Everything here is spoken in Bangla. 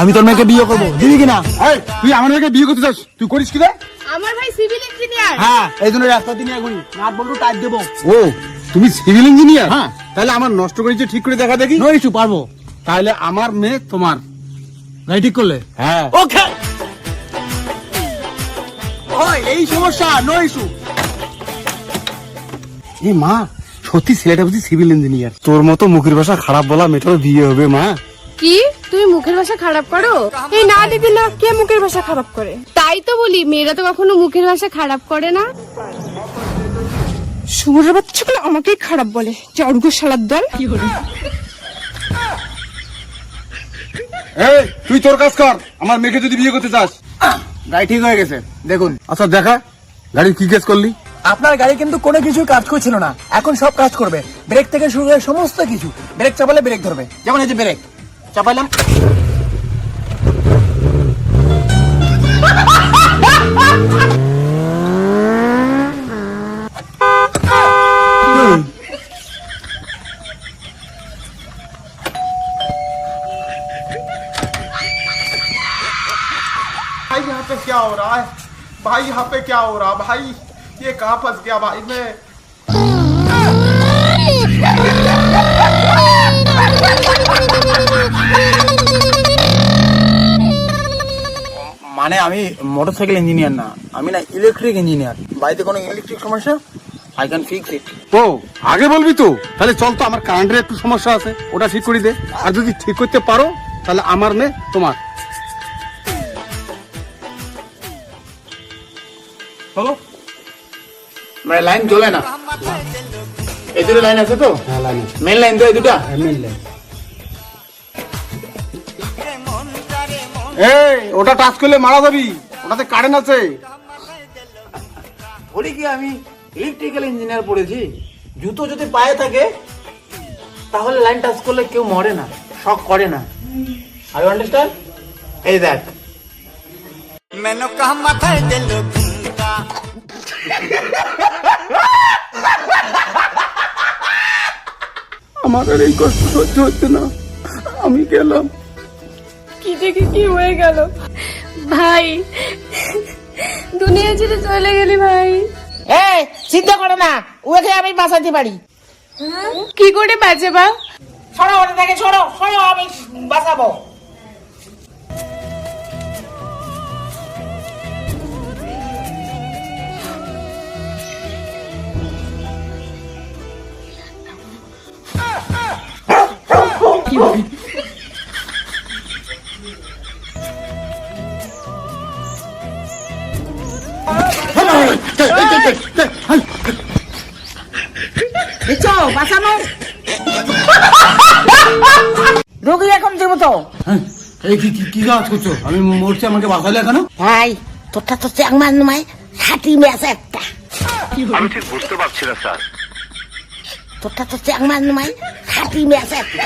আমি তোর মেয়েকে বিয়ে করবো, দিবি কিনা? তুই আমার মেয়েকে বিয়ে করতে চাস, তুই করিস কি রে? আমার ভাই সিভিল ইঞ্জিনিয়ার। হ্যাঁ, এই জন্য রাস্তা দিয়ে নিয়ে ঘুরি, নাট বল্টু টাইট দেবো। ও তুমি সিভিল ইঞ্জিনিয়ার? হ্যাঁ। তাহলে আমার নষ্ট করেছে ঠিক করে দেখা দেখি। নো ইস্যু, পারবো। তাহলে আমার মেয়ে তোমার। গাড়ি ঠিক করলে? হ্যাঁ। ওকে। ওই এই সমস্যা, নো ইস্যু। এ মা, সত্যি ছেলেটা বুঝি সিভিল ইঞ্জিনিয়ার। তোর মতো মুখের ভাষা খারাপ বলা মেয়েটার বিয়ে হবে মা। কি তুমি মুখের ভাষা খারাপ করো? এই না দিদি না, কে মুখের ভাষা খারাপ করে? তাই তো বলি, মেয়েরা তো কখনো মুখের ভাষা খারাপ করে না। শুয়োরের বাচ্চাগুলো আমাকেই খারাপ বলে, জর্গ শালার দল। এই তুই তোর কাজ কর, আমার মেয়েকে যদি বিয়ে করতে চাস। গাড়ি ঠিক হয়ে গেছে, দেখুন। আচ্ছা দেখা, গাড়ির কি কাজ করলি? আপনার গাড়ি কিন্তু কোনো কিছু কাজ করছিল না, এখন সব কাজ করবে। ব্রেক থেকে শুরু করে সমস্ত কিছু। ব্রেক চাপালে ব্রেক ধরবে, যেমন এই যে ব্রেক চাপাইলাম। भाई यहाँ पे क्या हो रहा है? भाई यहाँ पे क्या हो रहा है भाई? ये कहाँ फंस गया भाई मैं? মানে আমি মোটরসাইকেল ইঞ্জিনিয়ার না, আমি না ইলেকট্রিক ইঞ্জিনিয়ার। বাড়িতে কোনো ইলেকট্রিক সমস্যা, আই ক্যান ফিক্স ইট। ও আগে বলবি তো। তাহলে চল তো, আমার কারেন্টের একটু সমস্যা আছে, ওটা ঠিক করে দে। আর যদি ঠিক করতে পারো তাহলে আমার মেয়ে তোমার। চলো। মানে লাইন জ্বলে না, এই দুটো লাইন আছে তো? মেন লাইন তো এই দুটা। এই ওটা টাচ করলে মারা যাবি, ওটাতে কারেন্ট আছে। বলি কি, আমি ইলেকট্রিক্যাল ইঞ্জিনিয়ার পড়েছি। জুতো যদি পায়ে থাকে তাহলে লাইন টাচ করলে কেউ মরে না, শক করে না। I understand. এই দেখ, मैंने कहा माथा दिल घूमता আমার আর এই কষ্ট সহ্য হচ্ছে না, আমি গেলাম। কি দেখে কি হয়ে গেল ভাই? দুনিয়া ছেড়ে চলে গেলি ভাই। এই চিন্তা করো না, ওকে আমি বাঁচাতে পারি। কি করে বাঁচাবা? সরো ওটা থেকে, সরো সরো, আমি বাঁচাবো। দেখছো বাঁচানো রোগী এখন জীবিত। এই কি কাজ করছো? আমি মরছি, আমাকে বাঁচালে কেন? ভাই তোরটা তো চ্যাংমান নয়, হাতি ম্যাচ একটা। আমি ঠিক বুঝতে পারছি না স্যার। তোরটা তো চ্যাংমান নয়, হাতি ম্যাচ একটা।